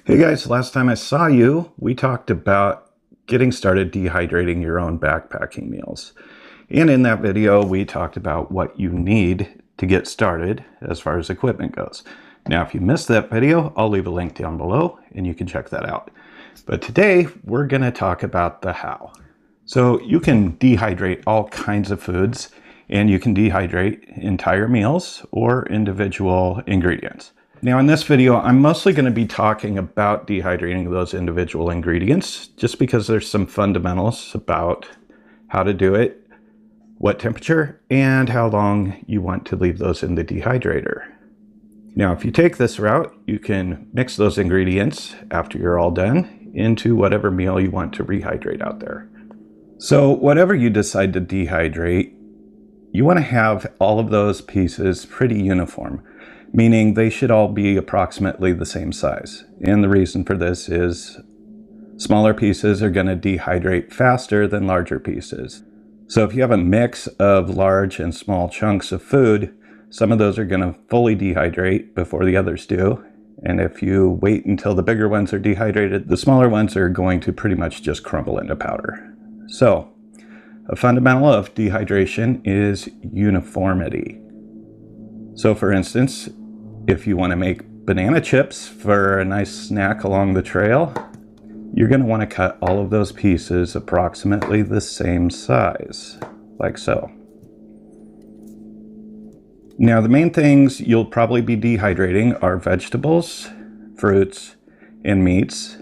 Hey guys, last time I saw you, we talked about getting started dehydrating your own backpacking meals. And in that video, we talked about what you need to get started as far as equipment goes. Now, if you missed that video, I'll leave a link down below and you can check that out. But today, we're going to talk about the how. So you can dehydrate all kinds of foods, and you can dehydrate entire meals or individual ingredients. Now in this video, I'm mostly going to be talking about dehydrating those individual ingredients, just because there's some fundamentals about how to do it, what temperature, and how long you want to leave those in the dehydrator. Now, if you take this route, you can mix those ingredients after you're all done into whatever meal you want to rehydrate out there. So whatever you decide to dehydrate, you want to have all of those pieces pretty uniform, meaning they should all be approximately the same size. And the reason for this is smaller pieces are going to dehydrate faster than larger pieces. So if you have a mix of large and small chunks of food, some of those are going to fully dehydrate before the others do. And if you wait until the bigger ones are dehydrated, the smaller ones are going to pretty much just crumble into powder. So a fundamental of dehydration is uniformity. So for instance, if you want to make banana chips for a nice snack along the trail, you're going to want to cut all of those pieces approximately the same size, like so. Now, the main things you'll probably be dehydrating are vegetables, fruits, and meats.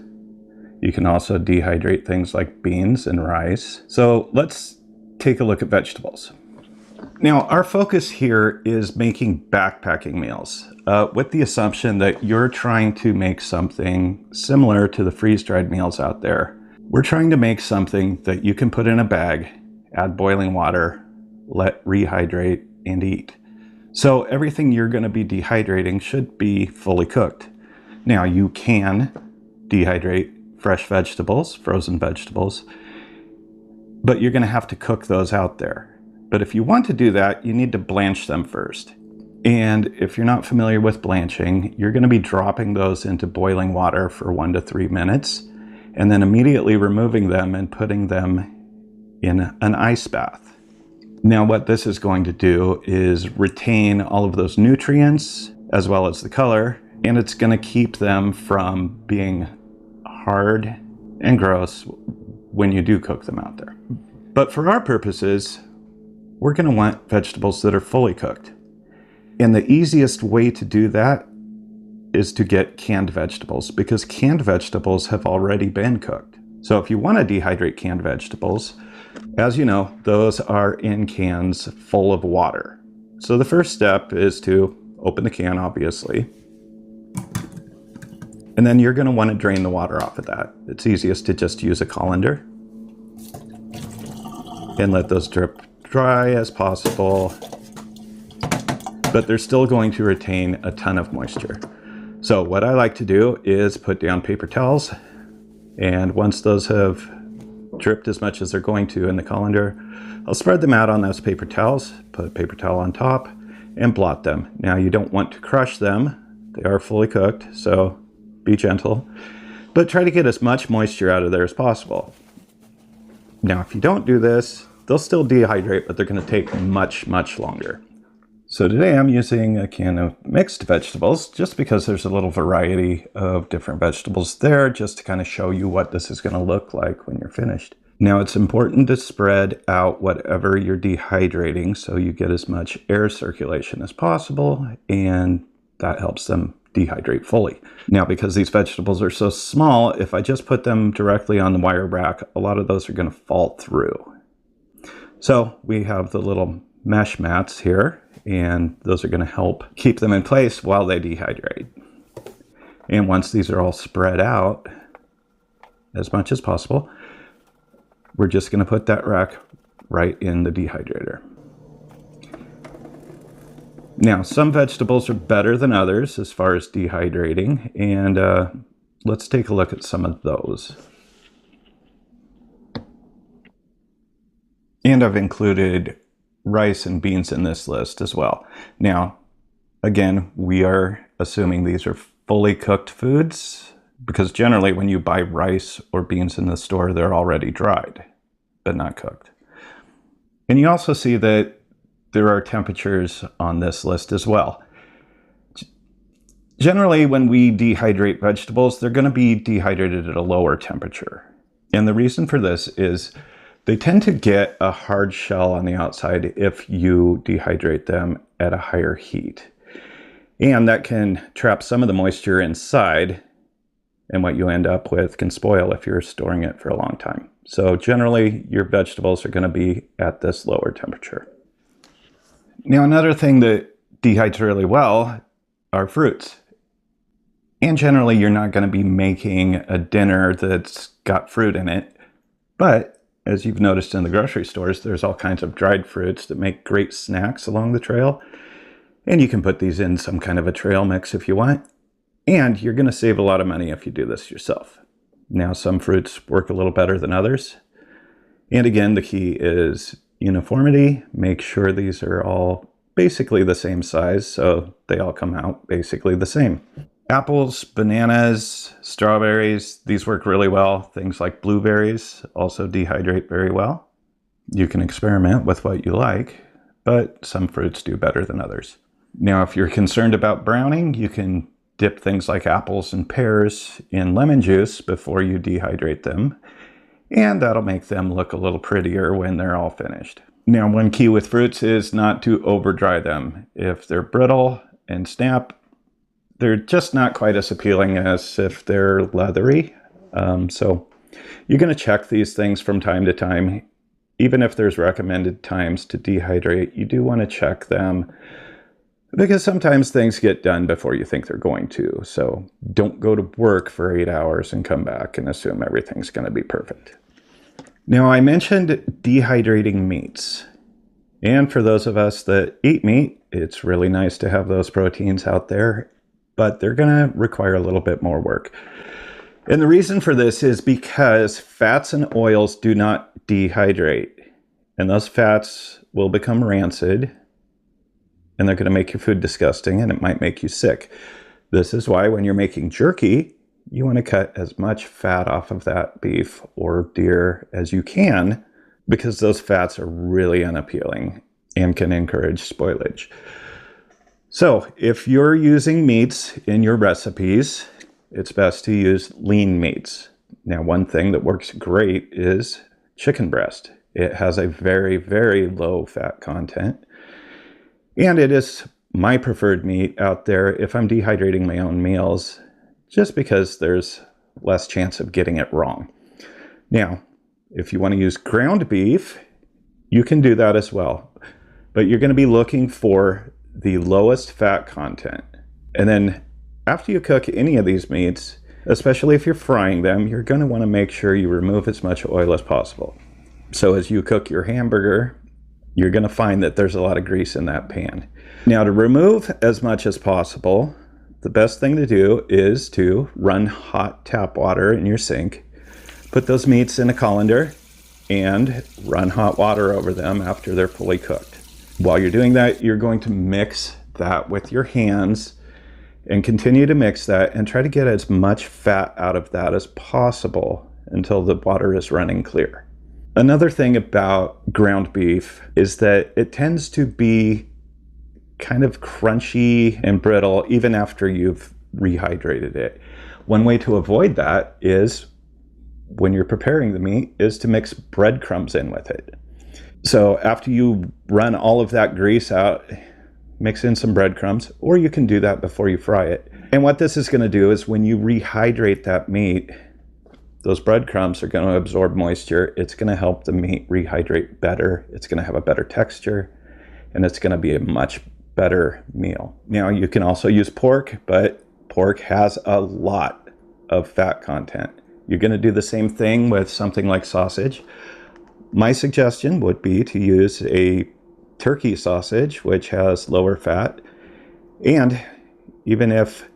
You can also dehydrate things like beans and rice. So let's take a look at vegetables. Now, our focus here is making backpacking meals with the assumption that you're trying to make something similar to the freeze-dried meals out there. We're trying to make something that you can put in a bag, add boiling water, let rehydrate, and eat. So everything you're going to be dehydrating should be fully cooked. Now, you can dehydrate fresh vegetables, frozen vegetables, but you're going to have to cook those out there. But if you want to do that, you need to blanch them first. And if you're not familiar with blanching, you're going to be dropping those into boiling water for 1 to 3 minutes, and then immediately removing them and putting them in an ice bath. Now, what this is going to do is retain all of those nutrients as well as the color, and it's going to keep them from being hard and gross when you do cook them out there. But for our purposes, we're going to want vegetables that are fully cooked. And the easiest way to do that is to get canned vegetables, because canned vegetables have already been cooked. So if you want to dehydrate canned vegetables, as you know, those are in cans full of water. So the first step is to open the can, obviously. And then you're going to want to drain the water off of that. It's easiest to just use a colander and let those drip dry as possible, but they're still going to retain a ton of moisture. So what I like to do is put down paper towels, and once those have dripped as much as they're going to in the colander, I'll spread them out on those paper towels, put a paper towel on top, and blot them. Now, you don't want to crush them. They are fully cooked, so be gentle, but try to get as much moisture out of there as possible. Now, if you don't do this, they'll still dehydrate, but they're going to take much, much longer. So today I'm using a can of mixed vegetables just because there's a little variety of different vegetables there, just to kind of show you what this is going to look like when you're finished. Now, it's important to spread out whatever you're dehydrating so you get as much air circulation as possible, and that helps them dehydrate fully. Now, because these vegetables are so small, if I just put them directly on the wire rack, a lot of those are going to fall through. So we have the little mesh mats here, and those are going to help keep them in place while they dehydrate. And once these are all spread out as much as possible, we're just going to put that rack right in the dehydrator. Now, some vegetables are better than others as far as dehydrating, and let's take a look at some of those. And I've included rice and beans in this list as well. Now, again, we are assuming these are fully cooked foods. because generally when you buy rice or beans in the store, they're already dried, but not cooked. And you also see that there are temperatures on this list as well. Generally, when we dehydrate vegetables, they're going to be dehydrated at a lower temperature. And the reason for this is they tend to get a hard shell on the outside if you dehydrate them at a higher heat. And that can trap some of the moisture inside, and what you end up with can spoil if you're storing it for a long time. So generally, your vegetables are going to be at this lower temperature. Now, another thing that dehydrates really well are fruits. And generally, you're not going to be making a dinner that's got fruit in it. But as you've noticed in the grocery stores, there's all kinds of dried fruits that make great snacks along the trail. And you can put these in some kind of a trail mix if you want. And you're going to save a lot of money if you do this yourself. Now, some fruits work a little better than others. And again, the key is uniformity. Make sure these are all basically the same size, so they all come out basically the same. Apples, bananas, strawberries, these work really well. Things like blueberries also dehydrate very well. You can experiment with what you like, but some fruits do better than others. Now, if you're concerned about browning, you can dip things like apples and pears in lemon juice before you dehydrate them, and that'll make them look a little prettier when they're all finished. Now, one key with fruits is not to over dry them. If they're brittle and snap, they're just not quite as appealing as if they're leathery. So you're going to check these things from time to time. Even if there's recommended times to dehydrate, you do want to check them, because sometimes things get done before you think they're going to. So don't go to work for 8 hours and come back and assume everything's going to be perfect. Now, I mentioned dehydrating meats. And for those of us that eat meat, it's really nice to have those proteins out there, but they're going to require a little bit more work. And the reason for this is because fats and oils do not dehydrate. And those fats will become rancid, and they're going to make your food disgusting, and it might make you sick. This is why when you're making jerky, you want to cut as much fat off of that beef or deer as you can, because those fats are really unappealing and can encourage spoilage. So if you're using meats in your recipes, it's best to use lean meats. Now, one thing that works great is chicken breast. It has a very, very low fat content. And it is my preferred meat out there if I'm dehydrating my own meals, just because there's less chance of getting it wrong. Now, if you want to use ground beef, you can do that as well. But you're going to be looking for the lowest fat content. And then after you cook any of these meats, especially if you're frying them, you're going to want to make sure you remove as much oil as possible. So as you cook your hamburger, you're going to find that there's a lot of grease in that pan. Now, to remove as much as possible, the best thing to do is to run hot tap water in your sink, put those meats in a colander, and run hot water over them after they're fully cooked. While you're doing that, you're going to mix that with your hands and continue to mix that and try to get as much fat out of that as possible until the water is running clear. Another thing about ground beef is that it tends to be kind of crunchy and brittle even after you've rehydrated it. One way to avoid that is, when you're preparing the meat, is to mix breadcrumbs in with it. So after you run all of that grease out, mix in some breadcrumbs, or you can do that before you fry it. And what this is going to do is, when you rehydrate that meat, those breadcrumbs are going to absorb moisture. It's going to help the meat rehydrate better. It's going to have a better texture, and it's going to be a much better meal. Now, you can also use pork, but pork has a lot of fat content. You're going to do the same thing with something like sausage. My suggestion would be to use a turkey sausage, which has lower fat. And even if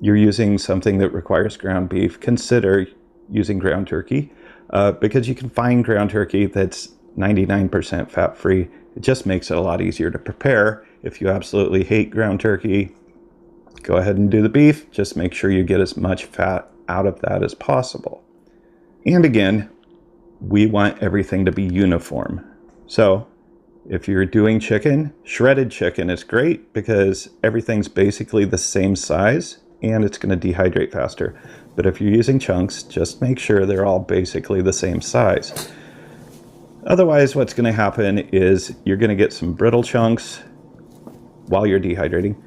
you're using something that requires ground beef, consider using ground turkey, because you can find ground turkey that's 99% fat-free. It just makes it a lot easier to prepare. If you absolutely hate ground turkey, go ahead and do the beef. Just make sure you get as much fat out of that as possible. And again, we want everything to be uniform. So if you're doing chicken, shredded chicken is great because everything's basically the same size and it's going to dehydrate faster. But if you're using chunks, just make sure they're all basically the same size. Otherwise, what's going to happen is you're going to get some brittle chunks while you're dehydrating.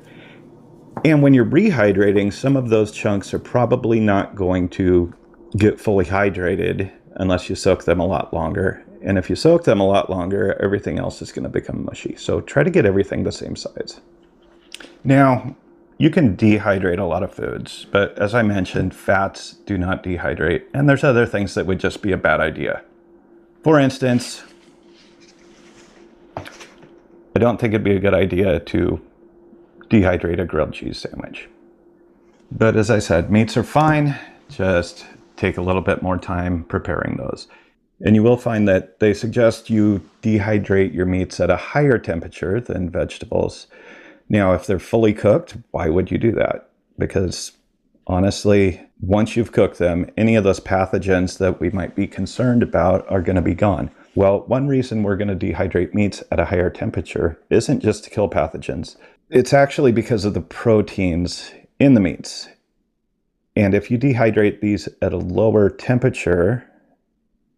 And when you're rehydrating, some of those chunks are probably not going to get fully hydrated unless you soak them a lot longer. And if you soak them a lot longer, everything else is going to become mushy. So try to get everything the same size. Now, you can dehydrate a lot of foods, but as I mentioned, fats do not dehydrate. And there's other things that would just be a bad idea. For instance, I don't think it'd be a good idea to dehydrate a grilled cheese sandwich. But as I said, meats are fine. Just take a little bit more time preparing those. And you will find that they suggest you dehydrate your meats at a higher temperature than vegetables. Now, if they're fully cooked, why would you do that? Because honestly, once you've cooked them, any of those pathogens that we might be concerned about are going to be gone. Well, one reason we're going to dehydrate meats at a higher temperature isn't just to kill pathogens. It's actually because of the proteins in the meats. And if you dehydrate these at a lower temperature,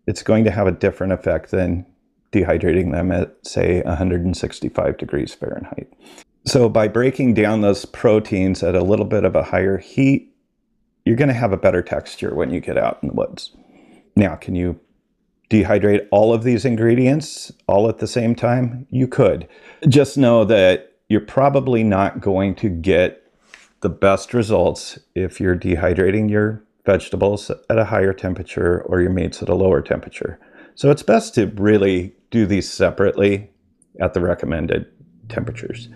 it's going to have a different effect than dehydrating them at, say, 165 degrees Fahrenheit. So by breaking down those proteins at a little bit of a higher heat, you're going to have a better texture when you get out in the woods. Now, can you dehydrate all of these ingredients all at the same time? You could. Just know that you're probably not going to get the best results if you're dehydrating your vegetables at a higher temperature or your meats at a lower temperature. So it's best to really do these separately at the recommended temperatures.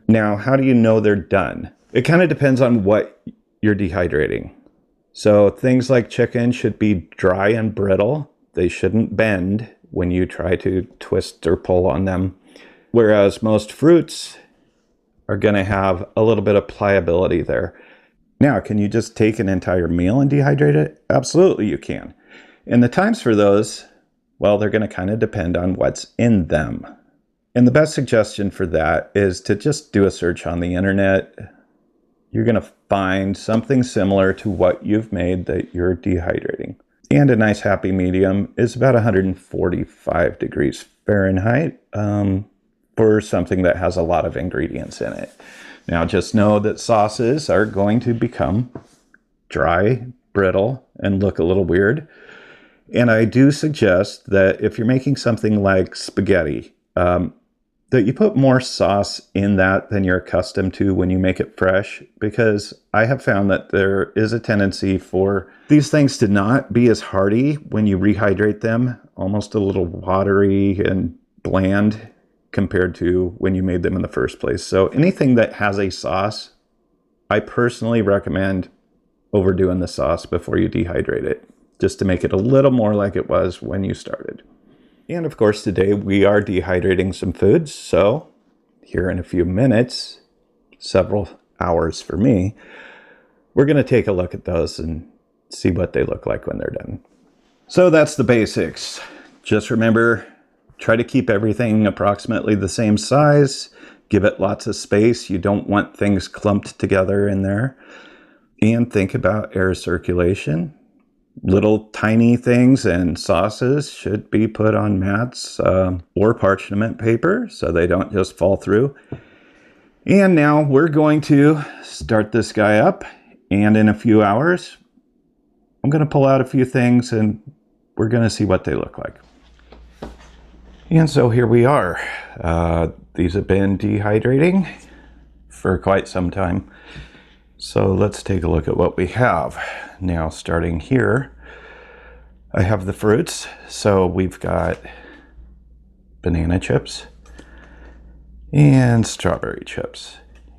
Now, how do you know they're done? It kind of depends on what you're dehydrating. So things like chicken should be dry and brittle. They shouldn't bend when you try to twist or pull on them. Whereas most fruits are going to have a little bit of pliability there. Now, can you just take an entire meal and dehydrate it? Absolutely, you can. And the times for those, well, they're going to kind of depend on what's in them. And the best suggestion for that is to just do a search on the internet. You're going to find something similar to what you've made that you're dehydrating. And a nice happy medium is about 145 degrees Fahrenheit. For something that has a lot of ingredients in it. Now, just know that sauces are going to become dry, brittle, and look a little weird. And I do suggest that if you're making something like spaghetti, that you put more sauce in that than you're accustomed to when you make it fresh, because I have found that there is a tendency for these things to not be as hearty when you rehydrate them, almost a little watery and bland compared to when you made them in the first place. So anything that has a sauce, I personally recommend overdoing the sauce before you dehydrate it, just to make it a little more like it was when you started. And of course, today we are dehydrating some foods. So here in a few minutes, several hours for me, we're going to take a look at those and see what they look like when they're done. So that's the basics. Just remember, try to keep everything approximately the same size. Give it lots of space. You don't want things clumped together in there. And think about air circulation. Little tiny things and sauces should be put on mats or parchment paper so they don't just fall through. And now we're going to start this guy up. And in a few hours, I'm going to pull out a few things and we're going to see what they look like. And so here we are. These have been dehydrating for quite some time. So let's take a look at what we have. Now, starting here, I have the fruits. So we've got banana chips and strawberry chips.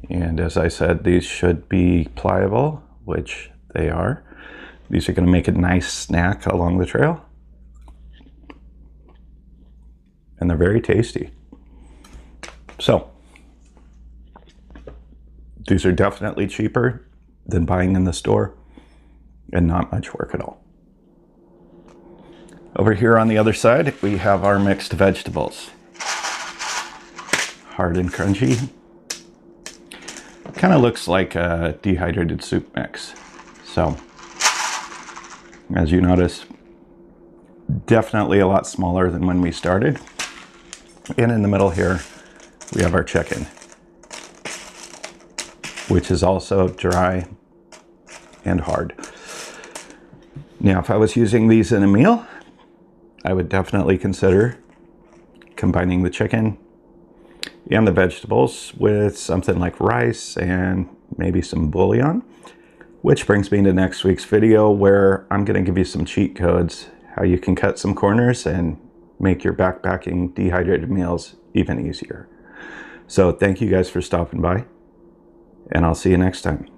And as I said, these should be pliable, which they are. These are going to make a nice snack along the trail. And they're very tasty. So, these are definitely cheaper than buying in the store. and not much work at all. Over here on the other side, we have our mixed vegetables. Hard and crunchy. Kind of looks like a dehydrated soup mix. So, as you notice, definitely a lot smaller than when we started. And in the middle here, we have our chicken, which is also dry and hard. Now, if I was using these in a meal, I would definitely consider combining the chicken and the vegetables with something like rice and maybe some bouillon, which brings me to next week's video where I'm going to give you some cheat codes, how you can cut some corners and make your backpacking dehydrated meals even easier. So thank you guys for stopping by, and I'll see you next time.